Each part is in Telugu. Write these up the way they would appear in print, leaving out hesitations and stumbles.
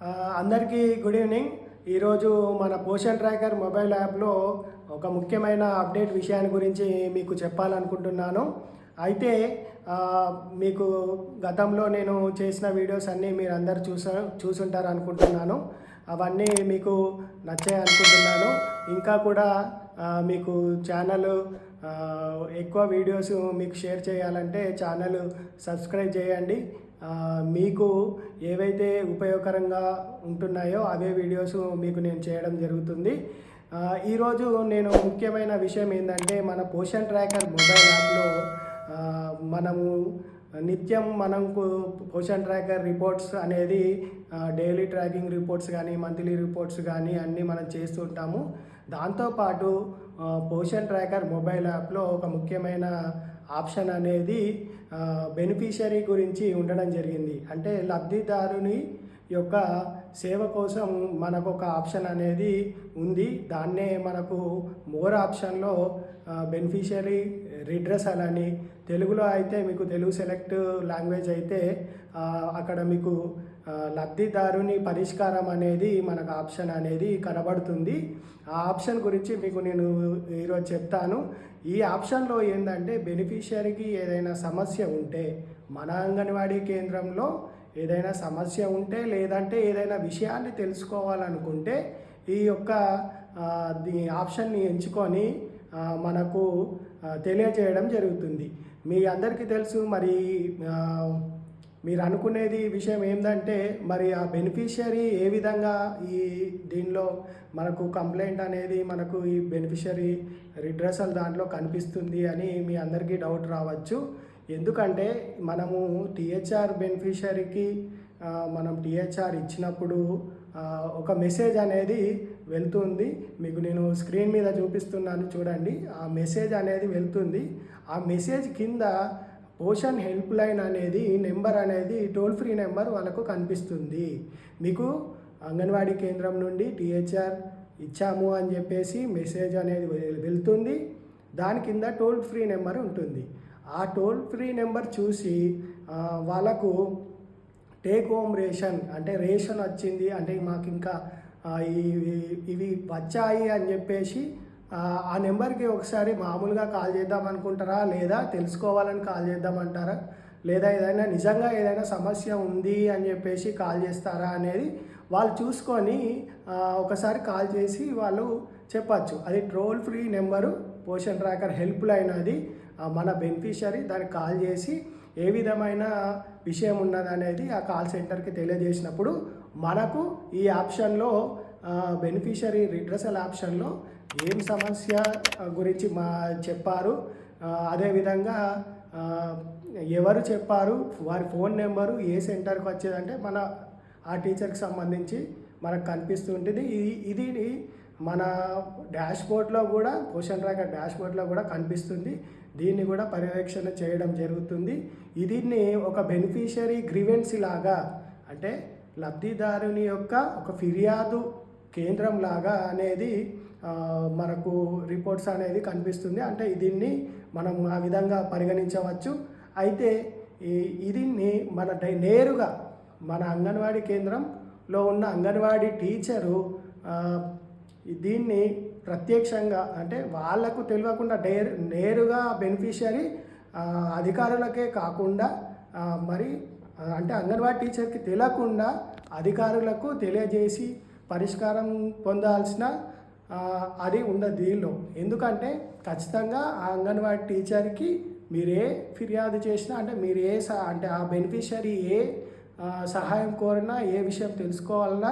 అందరికీ గుడ్ ఈవినింగ్. ఈరోజు మన పోషన్ ట్రాకర్ మొబైల్ యాప్లో ఒక ముఖ్యమైన అప్డేట్ విషయాన్ని గురించి మీకు చెప్పాలనుకుంటున్నాను. అయితే మీకు గతంలో నేను చేసిన వీడియోస్ అన్నీ మీరు అందరు చూసుంటారు అనుకుంటున్నాను. అవన్నీ మీకు నచ్చాయి అనుకుంటున్నాను. ఇంకా కూడా మీకు ఛానల్ ఎక్కువ వీడియోస్ మీకు షేర్ చేయాలంటే ఛానల్ సబ్స్క్రైబ్ చేయండి. మీకు ఏవైతే ఉపయోగకరంగా ఉంటున్నాయో అవే వీడియోస్ మీకు నేను చేయడం జరుగుతుంది. ఈరోజు నేను ముఖ్యమైన విషయం ఏంటంటే మన పోషన్ ట్రాకర్ మొబైల్ యాప్లో మనము నిత్యం మనకు పోషన్ ట్రాకర్ రిపోర్ట్స్ అనేది డైలీ ట్రాకింగ్ రిపోర్ట్స్ కానీ మంత్లీ రిపోర్ట్స్ కానీ అన్నీ మనం చేస్తుంటాము. దాంతోపాటు పోషన్ ట్రాకర్ మొబైల్ యాప్లో ఒక ముఖ్యమైన ఆప్షన్ అనేది బెనిఫిషరీ గురించి ఉండడం జరిగింది. అంటే లబ్ధిదారుని యొక్క సేవ కోసం మనకు ఒక ఆప్షన్ అనేది ఉంది. దాన్నే మనకు మోర్ ఆప్షన్లో బెనిఫిషరీ రిడ్రెసల్ అని, తెలుగులో అయితే మీకు తెలుగు సెలెక్ట్ లాంగ్వేజ్ అయితే అక్కడ మీకు లబ్ధిదారుని పరిష్కారం అనేది మనకు ఆప్షన్ అనేది కనబడుతుంది. ఆ ఆప్షన్ గురించి మీకు నేను ఈరోజు చెప్తాను. ఈ ఆప్షన్లో ఏంటంటే బెనిఫిషరీకి ఏదైనా సమస్య ఉంటే, మన అంగన్వాడీ కేంద్రంలో ఏదైనా సమస్య ఉంటే, లేదంటే ఏదైనా విషయాన్ని తెలుసుకోవాలనుకుంటే ఈ యొక్క ఆప్షన్ని ఎంచుకొని మనకు తెలియజేయడం జరుగుతుంది. మీ అందరికీ తెలుసు. మరి మీరు అనుకునేది విషయం ఏంటంటే, మరి ఆ బెనిఫిషరీ ఏ విధంగా దీనిలో మనకు కంప్లైంట్ అనేది మనకు ఈ బెనిఫిషరీ రిడ్రెసల్ దాంట్లో కనిపిస్తుంది అని మీ అందరికీ డౌట్ రావచ్చు. ఎందుకంటే మనము టీహెచ్ఆర్ బెనిఫిషరీకి మనం టీహెచ్ఆర్ ఇచ్చినప్పుడు ఒక మెసేజ్ అనేది వెళ్తుంది. మీకు నేను స్క్రీన్ మీద చూపిస్తున్నాను చూడండి. ఆ మెసేజ్ అనేది వెళ్తుంది. ఆ మెసేజ్ కింద పోషన్ హెల్ప్ లైన్ అనేది నెంబర్ అనేది టోల్ ఫ్రీ నెంబర్ వాళ్ళకు కనిపిస్తుంది. మీకు అంగన్వాడీ కేంద్రం నుండి టీహెచ్ఆర్ ఇచ్చాము అని చెప్పేసి మెసేజ్ అనేది వెళ్తుంది. దాని కింద టోల్ ఫ్రీ నెంబర్ ఉంటుంది. ఆ టోల్ ఫ్రీ నెంబర్ చూసి వాళ్ళకు టేక్ హోమ్ రేషన్ అంటే రేషన్ వచ్చింది అంటే మాకు ఇంకా ఇవి వచ్చాయి అని చెప్పేసి ఆ నెంబర్కి ఒకసారి మామూలుగా కాల్ చేద్దాం అనుకుంటారా, లేదా తెలుసుకోవాలని కాల్ చేద్దామంటారా, లేదా ఏదైనా నిజంగా ఏదైనా సమస్య ఉంది అని చెప్పేసి కాల్ చేస్తారా అనేది వాళ్ళు చూసుకొని ఒకసారి కాల్ చేసి వాళ్ళు చెప్పచ్చు. అది toll free number Poshan tracker help line. అది మన బెనిఫిషరీ దానికి కాల్ చేసి ఏ విధమైన విషయం ఉన్నది అనేది ఆ కాల్ సెంటర్కి తెలియజేసినప్పుడు మనకు ఈ ఆప్షన్లో బెనిఫిషరీ రిడ్రెసల్ ఆప్షన్లో ఏం సమస్య గురించి చెప్పారు, అదేవిధంగా ఎవరు చెప్పారు, వారి ఫోన్ నెంబరు, ఏ సెంటర్కి వచ్చేదంటే మన ఆ టీచర్కి సంబంధించి మనకు కనిపిస్తుంటుంది. ఇది మన డాష్బోర్డ్లో కూడా పోషన్ ట్రాకర్ డాష్బోర్డ్లో కూడా కనిపిస్తుంది. దీన్ని కూడా పర్యవేక్షణ చేయడం జరుగుతుంది. దీన్ని ఒక బెనిఫిషరీ గ్రీవెన్స్ లాగా అంటే లబ్ధిదారుని యొక్క ఒక ఫిర్యాదు కేంద్రం లాగా అనేది మనకు రిపోర్ట్స్ అనేది కనిపిస్తుంది. అంటే దీన్ని మనం ఆ విధంగా పరిగణించవచ్చు. అయితే దీన్ని మన నేరుగా మన అంగన్వాడీ కేంద్రంలో ఉన్న అంగన్వాడీ టీచరు దీన్ని ప్రత్యక్షంగా అంటే వాళ్లకు తెలియకుండా నేరుగా బెనిఫిషరీ అధికారులకే కాకుండా మరి అంటే అంగన్వాడీ టీచర్కి తెలియకుండా అధికారులకు తెలియజేసి పరిష్కారం పొందాల్సిన అది ఉండదు దీనిలో. ఎందుకంటే ఖచ్చితంగా ఆ అంగన్వాడీ టీచర్కి మీరే ఫిర్యాదు చేసినా అంటే మీరు అంటే ఆ బెనిఫిషరీ ఏ సహాయం కోరినా ఏ విషయం తెలుసుకోవాలన్నా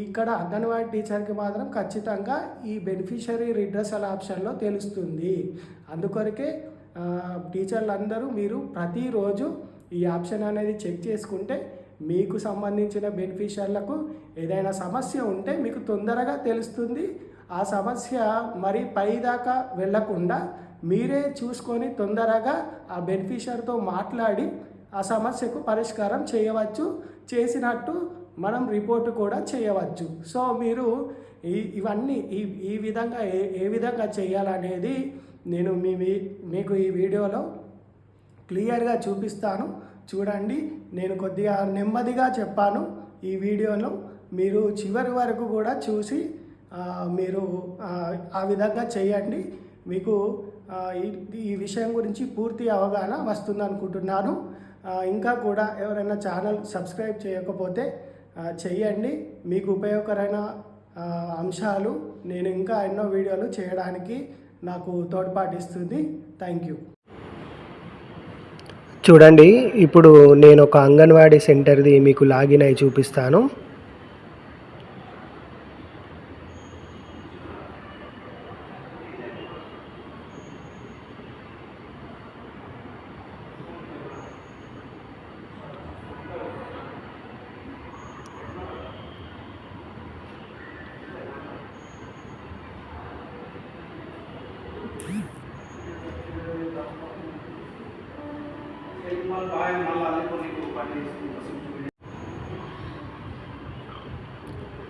ఇక్కడ అంగన్వాడీ టీచర్కి మాత్రం ఖచ్చితంగా ఈ బెనిఫిషరీ రిడ్రెసల్ ఆప్షన్లో తెలుస్తుంది. అందుకొరకే టీచర్లందరూ మీరు ప్రతిరోజు ఈ ఆప్షన్ అనేది చెక్ చేసుకుంటే మీకు సంబంధించిన బెనిఫిషరీలకు ఏదైనా సమస్య ఉంటే మీకు తొందరగా తెలుస్తుంది. ఆ సమస్య మరి పైదాకా వెళ్లకుండా మీరే చూసుకొని తొందరగా ఆ బెనిఫిషరీతో మాట్లాడి ఆ సమస్యకు పరిష్కారం చేయవచ్చు. చేసినట్టు మనం రిపోర్ట్ కూడా చేయవచ్చు. సో మీరు ఇవన్నీ ఈ విధంగా ఏ విధంగా చేయాలనేది నేను మీకు ఈ వీడియోలో క్లియర్గా చూపిస్తాను. చూడండి, నేను కొద్దిగా నెమ్మదిగా చెప్పాను ఈ వీడియోలో. మీరు చివరి వరకు కూడా చూసి మీరు ఆ విధంగా చేయండి. మీకు ఈ విషయం గురించి పూర్తి అవగాహన వస్తుంది అనుకుంటున్నాను. ఇంకా కూడా ఎవరైనా ఛానల్ సబ్స్క్రైబ్ చేయకపోతే చెయ్యండి. మీకు ఉపయోగకరమైన అంశాలు నేను ఇంకా ఎన్నో వీడియోలు చేయడానికి నాకు తోడ్పాటిస్తుంది. Thank you. చూడండి, ఇప్పుడు నేను ఒక అంగన్వాడీ సెంటర్ది మీకు లాగిన్ అయి చూపిస్తాను.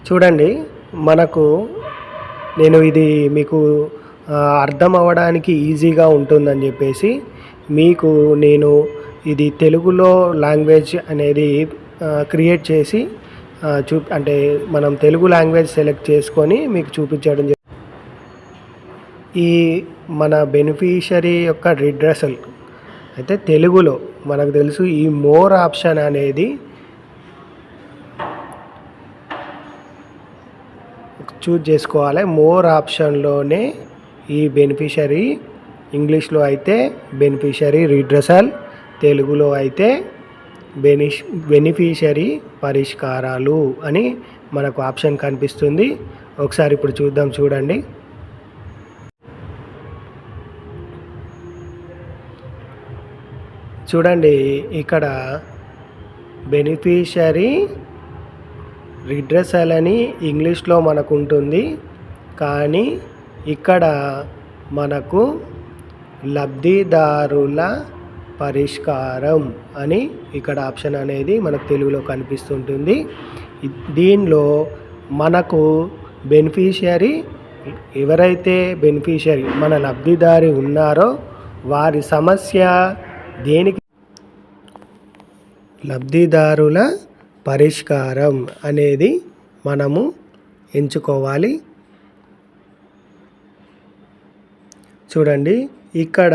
చూడండి, మనకు నేను ఇది మీకు అర్థం అవ్వడానికి ఈజీగా ఉంటుందని చెప్పేసి మీకు నేను ఇది తెలుగులో లాంగ్వేజ్ అనేది క్రియేట్ చేసి అంటే మనం తెలుగు లాంగ్వేజ్ సెలెక్ట్ చేసుకొని మీకు చూపించడం ఈ మన బెనిఫిషరీ యొక్క రిడ్రెసల్ అయితే తెలుగులో మనకు తెలుసు. ఈ మోర్ ఆప్షన్ అనేది చూజ్ చేసుకోవాలి. మోర్ ఆప్షన్లోనే ఈ బెనిఫిషరీ, ఇంగ్లీష్లో అయితే బెనిఫిషరీ రిడ్రెసల్, తెలుగులో అయితే బెనిఫిషరీ పరిష్కారాలు అని మనకు ఆప్షన్ కనిపిస్తుంది. ఒకసారి ఇప్పుడు చూద్దాం. చూడండి, చూడండి ఇక్కడ బెనిఫిషరీ రిడ్రెసల్ అని ఇంగ్లీష్లో మనకు ఉంటుంది, కానీ ఇక్కడ మనకు లబ్ధిదారుల పరిష్కారం అని ఇక్కడ ఆప్షన్ అనేది మనకు తెలుగులో కనిపిస్తుంటుంది. దీనిలో మనకు బెనిఫిషరీ ఎవరైతే బెనిఫిషరీ మన లబ్ధిదారి ఉన్నారో వారి సమస్య దేనికి లబ్ధిదారుల పరిష్కారం అనేది మనము ఎంచుకోవాలి. చూడండి, ఇక్కడ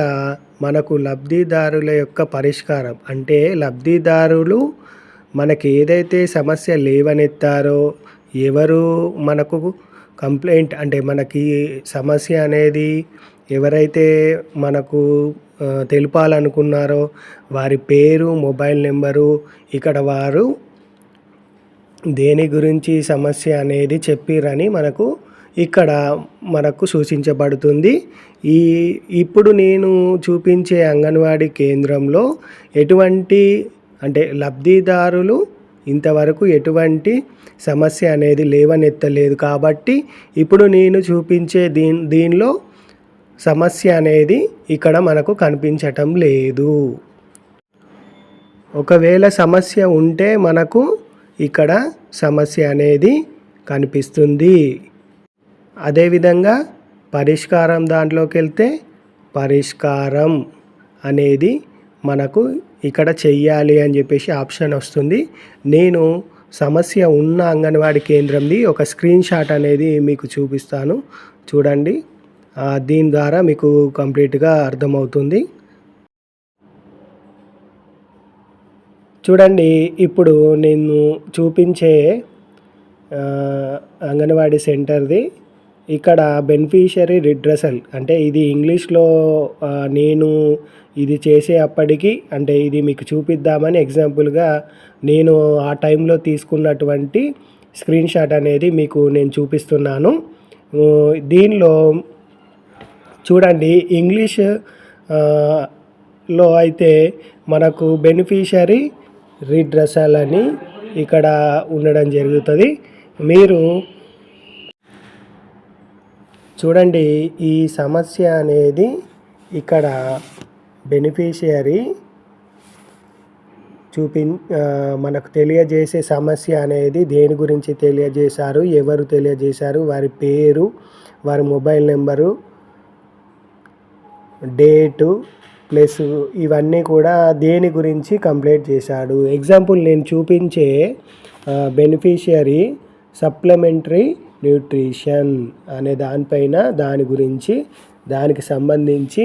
మనకు లబ్ధిదారుల యొక్క పరిష్కారం అంటే లబ్ధిదారులు మనకి ఏదైతే సమస్య లేవనెత్తారో, ఎవరు మనకు కంప్లైంట్ అంటే మనకి సమస్య అనేది ఎవరైతే మనకు తెలపాలనుకున్నారో వారి పేరు, మొబైల్ నెంబరు, ఇక్కడ వారు దేని గురించి సమస్య అనేది చెప్పిరని మనకు సూచించబడుతుంది. ఇప్పుడు నేను చూపించే అంగన్వాడీ కేంద్రంలో ఎటువంటి అంటే లబ్ధిదారులు ఇంతవరకు ఎటువంటి సమస్య అనేది లేవనెత్తలేదు. కాబట్టి ఇప్పుడు నేను చూపించే దీనిలో సమస్య అనేది ఇక్కడ మనకు కనిపించటం లేదు. ఒకవేళ సమస్య ఉంటే మనకు ఇక్కడ సమస్య అనేది కనిపిస్తుంది. అదేవిధంగా పరిష్కారం దాంట్లోకి వెళ్తే పరిష్కారం అనేది మనకు ఇక్కడ చెయ్యాలి అని చెప్పేసి ఆప్షన్ వస్తుంది. నేను సమస్య ఉన్న అంగన్వాడీ కేంద్రంది ఒక స్క్రీన్ షాట్ అనేది మీకు చూపిస్తాను. చూడండి, దీని ద్వారా మీకు కంప్లీట్గా అర్థమవుతుంది. చూడండి, ఇప్పుడు నేను చూపించే అంగన్వాడీ సెంటర్ది ఇక్కడ బెనిఫిషరీ రిడ్రెసల్ అంటే ఇది ఇంగ్లీష్లో నేను ఇది చేసే అప్పటికి అంటే ఇది మీకు చూపిద్దామని ఎగ్జాంపుల్గా నేను ఆ టైంలో తీసుకున్నటువంటి స్క్రీన్ షాట్ అనేది మీకు నేను చూపిస్తున్నాను. దీనిలో చూడండి, ఇంగ్లీష్ లో అయితే మనకు బెనిఫిషరీ రిడ్రెసల్ అని ఇక్కడ ఉండడం జరుగుతుంది. మీరు చూడండి, ఈ సమస్య అనేది ఇక్కడ బెనిఫిషియరీ మనకు తెలియజేసే సమస్య అనేది దేని గురించి తెలియజేశారు, ఎవరు తెలియజేశారు, వారి పేరు, వారి మొబైల్ నెంబరు, డేటు ప్లస్ ఇవన్నీ కూడా దేని గురించి కంప్లైంట్ చేశాడు. ఎగ్జాంపుల్ నేను చూపించే బెనిఫిషియరీ సప్లిమెంటరీ న్యూట్రిషన్ అనే దాని గురించి దానికి సంబంధించి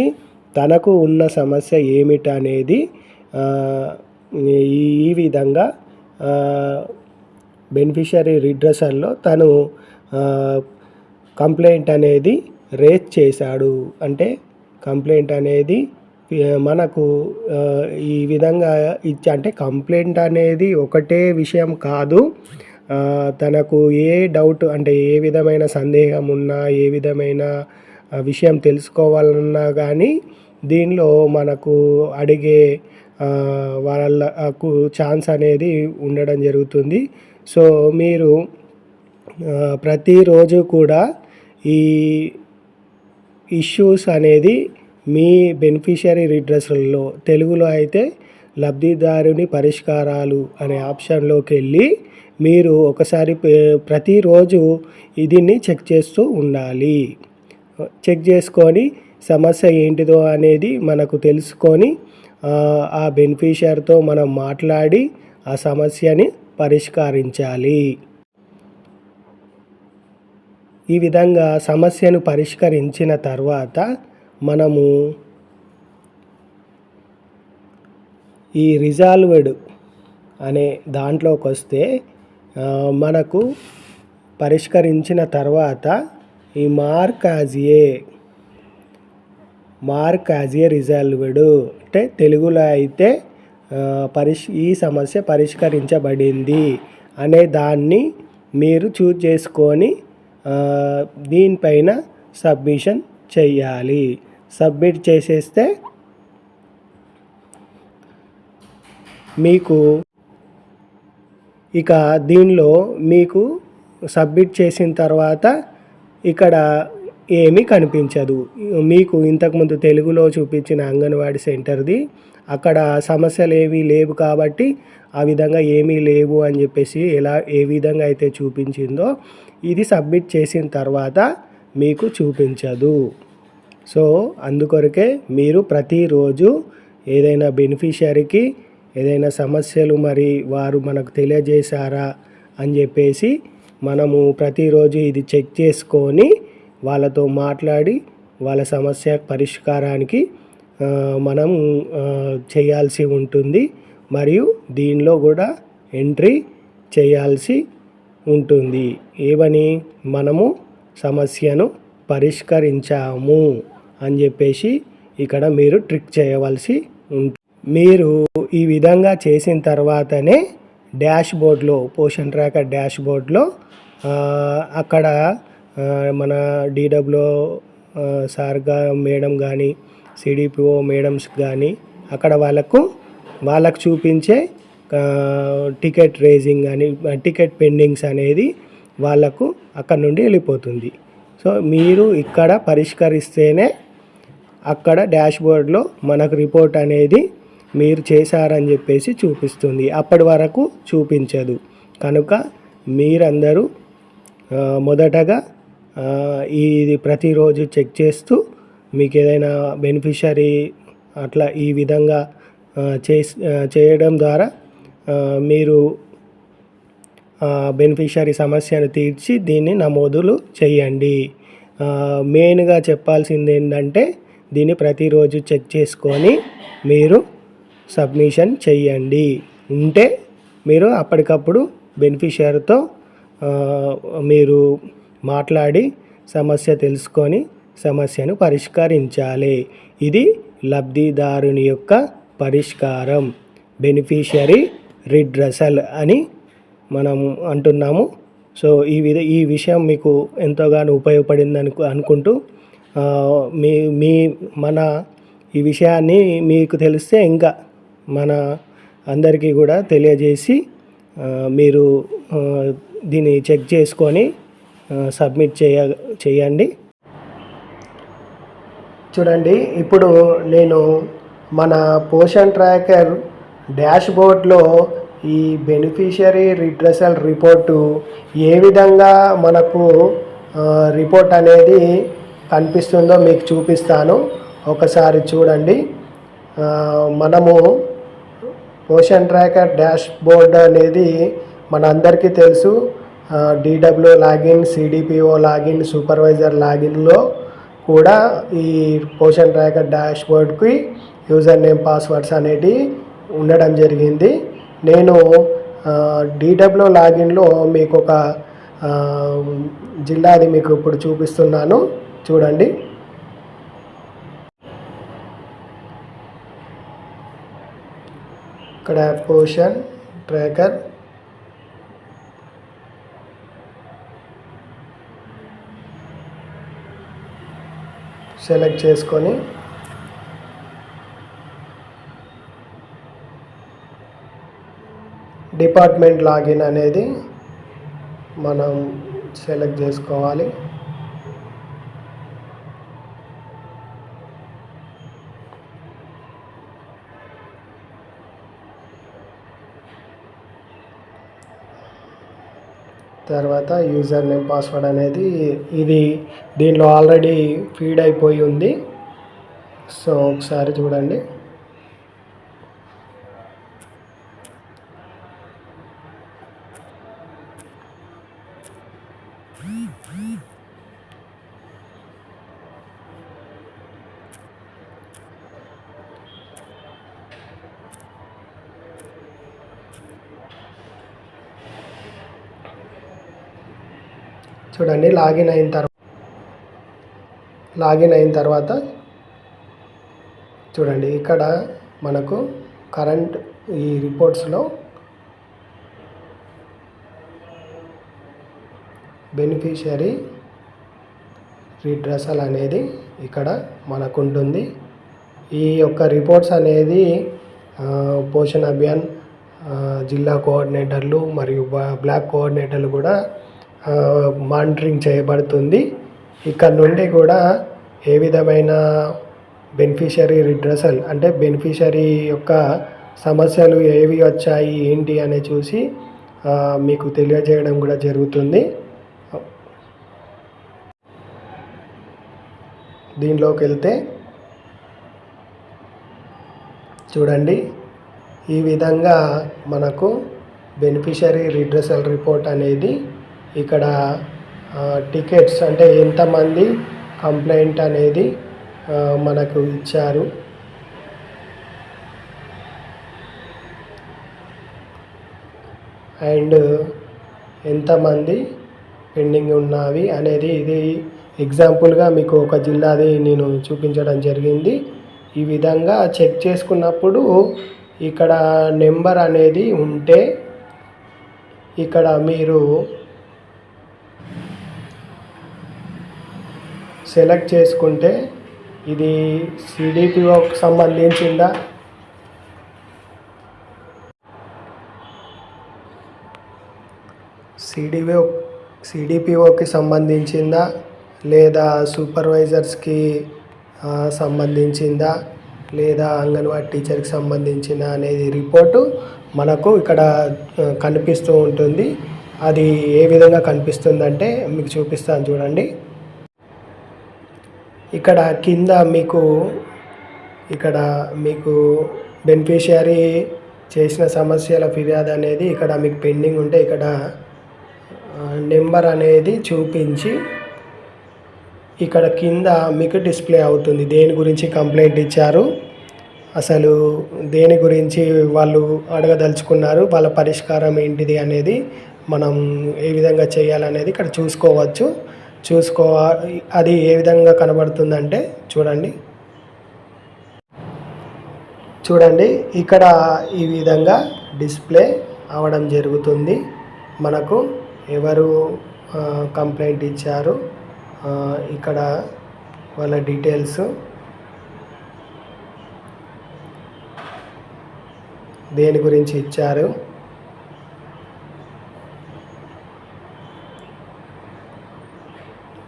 తనకు ఉన్న సమస్య ఏమిటనేది ఈ విధంగా బెనిఫిషరీ రిడ్రెసల్లో తను కంప్లైంట్ అనేది రేజ్ చేశాడు. అంటే కంప్లైంట్ అనేది మనకు ఈ విధంగా అంటే కంప్లైంట్ అనేది ఒకటే విషయం కాదు. తనకు ఏ డౌట్ అంటే ఏ విధమైన సందేహం ఉన్నా, ఏ విధమైన విషయం తెలుసుకోవాలన్నా కానీ దీనిలో మనకు అడిగే వాళ్ళకు ఛాన్స్ అనేది ఉండడం జరుగుతుంది. సో మీరు ప్రతిరోజు కూడా ఈ ఇష్యూస్ అనేది మీ బెనిఫిషరీ రిడ్రెసల్లో, తెలుగులో అయితే లబ్ధిదారుని పరిష్కారాలు అనే ఆప్షన్లోకి వెళ్ళి మీరు ఒకసారి ప్రతిరోజు దీన్ని చెక్ చేస్తూ ఉండాలి. చెక్ చేసుకొని సమస్య ఏంటిదో అనేది మనకు తెలుసుకొని ఆ బెనిఫిషరీతో మనం మాట్లాడి ఆ సమస్యని పరిష్కరించాలి. ఈ విధంగా సమస్యను పరిష్కరించిన తర్వాత మనము ఈ రిజాల్వ్డ్ అనే దాంట్లోకి వస్తే మనకు పరిష్కరించిన తర్వాత ఈ మార్క్ యాజ్ ఏ రిజాల్వ్డ్ అంటే తెలుగులో అయితే ఈ సమస్య పరిష్కరించబడింది అనే దాన్ని మీరు చూజ్ చేసుకొని దీనిపైన సబ్మిషన్ చెయ్యాలి. సబ్మిట్ చేసేస్తే మీకు ఇక దీనిలో మీకు సబ్మిట్ చేసిన తర్వాత ఇక్కడ ఏమీ కనిపించదు. మీకు ఇంతకుముందు తెలుగులో చూపించిన అంగన్వాడీ సెంటర్ది అక్కడ సమస్యలు ఏమీ లేవు కాబట్టి ఆ విధంగా ఏమీ లేవు అని చెప్పేసి ఏ విధంగా అయితే చూపించిందో ఇది సబ్మిట్ చేసిన తర్వాత మీకు చూపించదు. సో అందుకొరకే మీరు ప్రతిరోజు ఏదైనా బెనిఫిషరీకి ఏదైనా సమస్యలు మరి వారు మనకు తెలియజేశారా అని చెప్పేసి మనము ప్రతిరోజు ఇది చెక్ చేసుకొని వాళ్ళతో మాట్లాడి వాళ్ళ సమస్య పరిష్కారానికి మనం చేయాల్సి ఉంటుంది. మరియు దీనిలో కూడా ఎంట్రీ చేయాల్సి ఉంటుంది. ఏమని మనము సమస్యను పరిష్కరించాము అని చెప్పేసి ఇక్కడ మీరు ట్రిక్ చేయవలసి ఉంటుంది. మీరు ఈ విధంగా చేసిన తర్వాతనే డాష్బోర్డ్లో పోషన్ ట్రాకర్ డాష్బోర్డ్లో అక్కడ మన డీడబ్ల్యూ సార్గా మేడం కానీ సిడిపిఓ మేడమ్స్ కానీ అక్కడ వాళ్ళకు చూపించే టికెట్ రేజింగ్ అని టికెట్ పెండింగ్స్ అనేది వాళ్ళకు అక్కడ నుండి వెళ్ళిపోతుంది. సో మీరు ఇక్కడ పరిష్కరిస్తేనే అక్కడ డాష్బోర్డ్లో మనకు రిపోర్ట్ అనేది మీరు చేశారని చెప్పేసి చూపిస్తుంది. అప్పటి వరకు చూపించదు. కనుక మీరందరూ మొదటగా ఇది ప్రతిరోజు చెక్ చేస్తూ మీకు ఏదైనా బెనిఫిషరీ అట్లా ఈ విధంగా చేయడం ద్వారా మీరు బెనిఫిషరీ సమస్యను తీర్చి దీన్ని నమోదులు చేయండి. మెయిన్గా చెప్పాల్సింది ఏంటంటే దీన్ని ప్రతిరోజు చెక్ చేసుకొని మీరు సబ్మిషన్ చేయండి. ఉంటే మీరు అప్పటికప్పుడు బెనిఫిషరీతో మీరు మాట్లాడి సమస్య తెలుసుకొని సమస్యను పరిష్కరించాలి. ఇది లబ్ధిదారుని యొక్క పరిష్కారం, బెనిఫిషరీ రిడ్రెసల్ అని మనం అంటున్నాము. సో ఈ విషయం మీకు ఎంతోగానో ఉపయోగపడిందని అనుకుంటూ మన ఈ విషయాన్ని మీకు తెలిస్తే ఇంకా మన అందరికీ కూడా తెలియజేసి మీరు దీన్ని చెక్ చేసుకొని సబ్మిట్ చేయండి. చూడండి, ఇప్పుడు నేను మన పోషన్ ట్రాకర్ డాష్బోర్డ్లో ఈ బెనిఫిషరీ రిడ్రెసల్ రిపోర్టు ఏ విధంగా మనకు రిపోర్ట్ అనేది కనిపిస్తుందో మీకు చూపిస్తాను. ఒకసారి చూడండి. మనము పోషన్ ట్రాకర్ డాష్బోర్డ్ అనేది మన అందరికీ తెలుసు. DW login, CDPO login, supervisor లాగిన్లో కూడా ఈ పోషన్ ట్రాకర్ డాష్ బోర్డ్కి యూజర్ నేమ్ పాస్వర్డ్స్ అనేటివి ఉండడం జరిగింది. నేను డిడబ్ల్యూ లాగిన్లో మీకు ఒక జిల్లాది మీకు ఇప్పుడు చూపిస్తున్నాను, చూడండి. ఇక్కడ పోషన్ ట్రాకర్ సెలెక్ట్ చేసుకొని డిపార్ట్మెంట్ లాగిన్ అనేది మనం సెలెక్ట్ చేసుకోవాలి. తర్వాత యూజర్ నేమ్ పాస్వర్డ్ అనేది ఇది దీనిలో ఆల్రెడీ ఫీడ్ అయిపోయి ఉంది. సో ఒకసారి చూడండి. చూడండి, లాగిన్ అయిన తర్వాత చూడండి, ఇక్కడ మనకు కరెంట్ ఈ రిపోర్ట్స్లో బెనిఫిషియరీ రిడ్రెసల్ అనేది ఇక్కడ మనకు ఉంటుంది. ఈ యొక్క రిపోర్ట్స్ అనేది పోషణ్ అభియాన్ జిల్లా కోఆర్డినేటర్లు మరియు బ్లాక్ కోఆర్డినేటర్లు కూడా మానిటరింగ్ చేయబడుతుంది. ఇక్కడ నుండి కూడా ఏ విధమైన బెనిఫిషరీ రిడ్రెసల్ అంటే బెనిఫిషరీ యొక్క సమస్యలు ఏవి వచ్చాయి ఏంటి అని చూసి మీకు తెలియజేయడం కూడా జరుగుతుంది. దీనిలోకి వెళ్తే చూడండి, ఈ విధంగా మనకు బెనిఫిషరీ రిడ్రెసల్ రిపోర్ట్ అనేది ఇక్కడ టికెట్స్ అంటే ఎంతమంది కంప్లైంట్ అనేది మనకు ఇచ్చారు, అండ్ ఎంతమంది పెండింగ్ ఉన్నవి అనేది ఇది ఎగ్జాంపుల్గా మీకు ఒక జిల్లాది నేను చూపించడం జరిగింది. ఈ విధంగా చెక్ చేసుకున్నప్పుడు ఇక్కడ నెంబర్ అనేది ఉంటే ఇక్కడ మీరు సెలెక్ట్ చేసుకుంటే ఇది సిడిపిఓకి సంబంధించిందా సిడిపిఓకి సంబంధించిందా లేదా సూపర్వైజర్స్కి సంబంధించిందా లేదా అంగన్వాడీ టీచర్కి సంబంధించిన అనేది రిపోర్టు మనకు ఇక్కడ కనిపిస్తూ ఉంటుంది. అది ఏ విధంగా కనిపిస్తుందంటే మీకు చూపిస్తాను చూడండి. ఇక్కడ కింద మీకు బెనిఫిషియరీ చేసిన సమస్యల ఫిర్యాదు అనేది ఇక్కడ మీకు పెండింగ్ ఉంటే ఇక్కడ నెంబర్ అనేది చూపించి ఇక్కడ కింద మీకు డిస్ప్లే అవుతుంది. దేని గురించి కంప్లైంట్ ఇచ్చారు, అసలు దేని గురించి వాళ్ళు అడగదలుచుకున్నారు, వాళ్ళ పరిష్కారం ఏంటిది అనేది మనం ఏ విధంగా చేయాలనేది ఇక్కడ చూసుకోవచ్చు. అది ఏ విధంగా కనబడుతుందంటే చూడండి ఇక్కడ ఈ విధంగా డిస్ప్లే అవ్వడం జరుగుతుంది. మనకు ఎవరు కంప్లైంట్ ఇచ్చారు, ఇక్కడ వాళ్ళ డీటెయిల్స్, దేని గురించి ఇచ్చారు,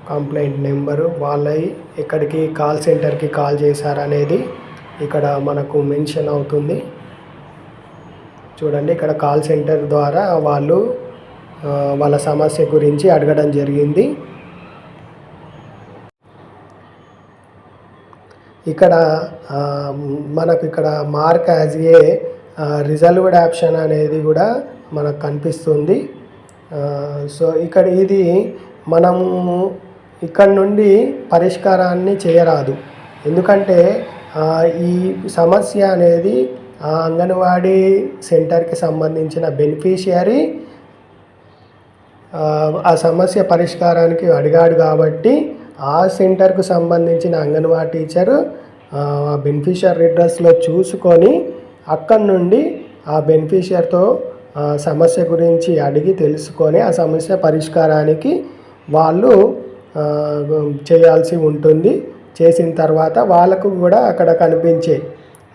కంప్లైంట్ నెంబరు, వాళ్ళవి ఎక్కడికి కాల్ సెంటర్కి కాల్ చేశారనేది ఇక్కడ మనకు మెన్షన్ అవుతుంది. చూడండి, ఇక్కడ కాల్ సెంటర్ ద్వారా వాళ్ళు వాళ్ళ సమస్య గురించి అడగడం జరిగింది. ఇక్కడ మనకు ఇక్కడ mark as a reserved option అనేది కూడా మనకు కనిపిస్తుంది. సో ఇక్కడ ఇది మనము ఇక్కడ నుండి పరిష్కారాన్ని చేయరాదు. ఎందుకంటే ఈ సమస్య అనేది అంగన్వాడీ సెంటర్కి సంబంధించిన బెనిఫిషియరీ ఆ సమస్య పరిష్కారానికి అడిగాడు కాబట్టి ఆ సెంటర్కు సంబంధించిన అంగన్వాడీ టీచరు బెనిఫిషియర్ రిడ్రెస్లో చూసుకొని అక్కడి నుండి ఆ బెనిఫిషియర్తో సమస్య గురించి అడిగి తెలుసుకొని ఆ సమస్య పరిష్కారానికి వాళ్ళు చేయాల్సి ఉంటుంది. చేసిన తర్వాత వాళ్ళకు కూడా అక్కడ కనిపించే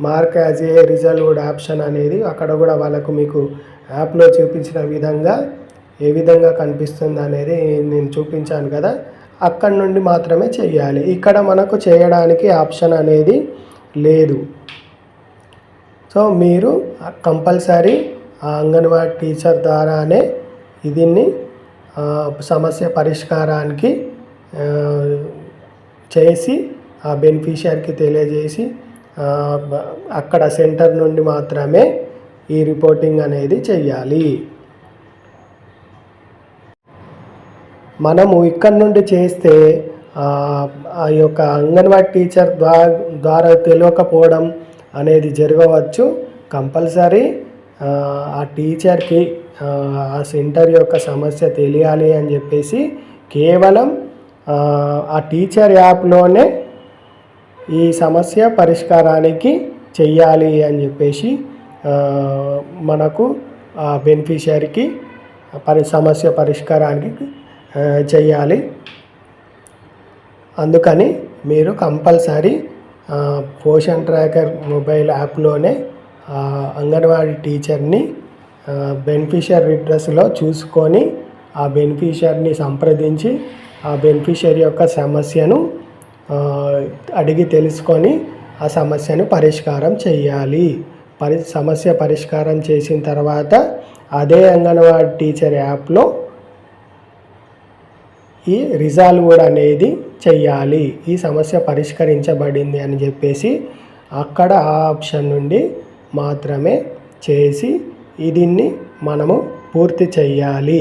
mark as a reserved option అనేది అక్కడ కూడా వాళ్ళకు మీకు యాప్లో చూపించిన విధంగా ఏ విధంగా కనిపిస్తుంది అనేది నేను చూపించాను కదా, అక్కడి నుండి మాత్రమే చేయాలి. ఇక్కడ మనకు చేయడానికి ఆప్షన్ అనేది లేదు. సో మీరు కంపల్సరీ అంగన్వాడీ టీచర్ ద్వారానే దీన్ని సమస్య పరిష్కారానికి చేసి ఆ బెనిఫిషియర్కి తెలియజేసి అక్కడ సెంటర్ నుండి మాత్రమే ఈ రిపోర్టింగ్ అనేది చెయ్యాలి. మనము ఇక్కడ నుండి చేస్తే ఆ యొక్క అంగన్వాడీ టీచర్ ద్వారా తెలియకపోవడం అనేది జరగవచ్చు. కంపల్సరీ ఆ టీచర్కి ఆ సెంటర్ యొక్క సమస్య తెలియాలి అని చెప్పేసి కేవలం ఆ టీచర్ యాప్లోనే ఈ సమస్య పరిష్కారానికి చెయ్యాలి అని చెప్పేసి మనకు బెనిఫిషియరీకి సమస్య పరిష్కారానికి చెయ్యాలి. అందుకని మీరు కంపల్సరీ పోషన్ ట్రాకర్ మొబైల్ యాప్లోనే అంగన్వాడీ టీచర్ని బెనిఫిషియర్ రిడ్రెస్లో చూసుకొని ఆ బెనిఫిషియర్ని సంప్రదించి ఆ బెనిఫిషియరీ యొక్క సమస్యను అడిగి తెలుసుకొని ఆ సమస్యను పరిష్కారం చేయాలి. సమస్య పరిష్కారం చేసిన తర్వాత అదే అంగన్వాడీ టీచర్ యాప్లో ఈ రిజాల్వ్డ్ అనేది చెయ్యాలి. ఈ సమస్య పరిష్కరించబడింది అని చెప్పేసి అక్కడ ఆ ఆప్షన్ నుండి మాత్రమే చేసి దీన్ని మనము పూర్తి చెయ్యాలి.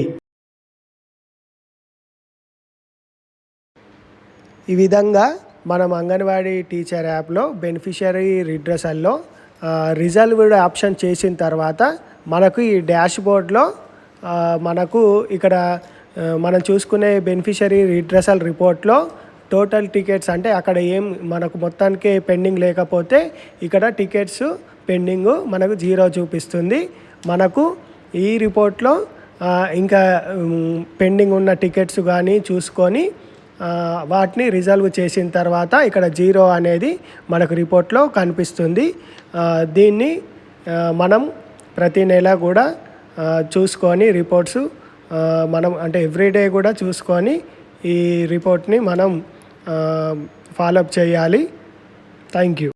ఈ విధంగా మనం అంగన్వాడీ టీచర్ యాప్లో బెనిఫిషియరీ రిడ్రెసల్లో రిజర్వ్డ్ ఆప్షన్ చేసిన తర్వాత మనకు ఈ డాష్ బోర్డ్లో మనకు ఇక్కడ మనం చూసుకునే బెనిఫిషియరీ రిడ్రెసల్ రిపోర్ట్లో టోటల్ టికెట్స్ అంటే అక్కడ ఏం మనకు మొత్తానికి పెండింగ్ లేకపోతే ఇక్కడ టికెట్స్ పెండింగ్ మనకు 0 చూపిస్తుంది. మనకు ఈ రిపోర్ట్లో ఇంకా పెండింగ్ ఉన్న టికెట్స్ కానీ చూసుకొని వాటిని రిజల్వ్ చేసిన తర్వాత ఇక్కడ 0 అనేది మనకు రిపోర్ట్లో కనిపిస్తుంది. దీన్ని మనం ప్రతి నెల కూడా చూసుకొని రిపోర్ట్స్ మనం అంటే ఎవ్రీడే కూడా చూసుకొని ఈ రిపోర్ట్ని మనం ఫాలోఅప్ చేయాలి. Thank you.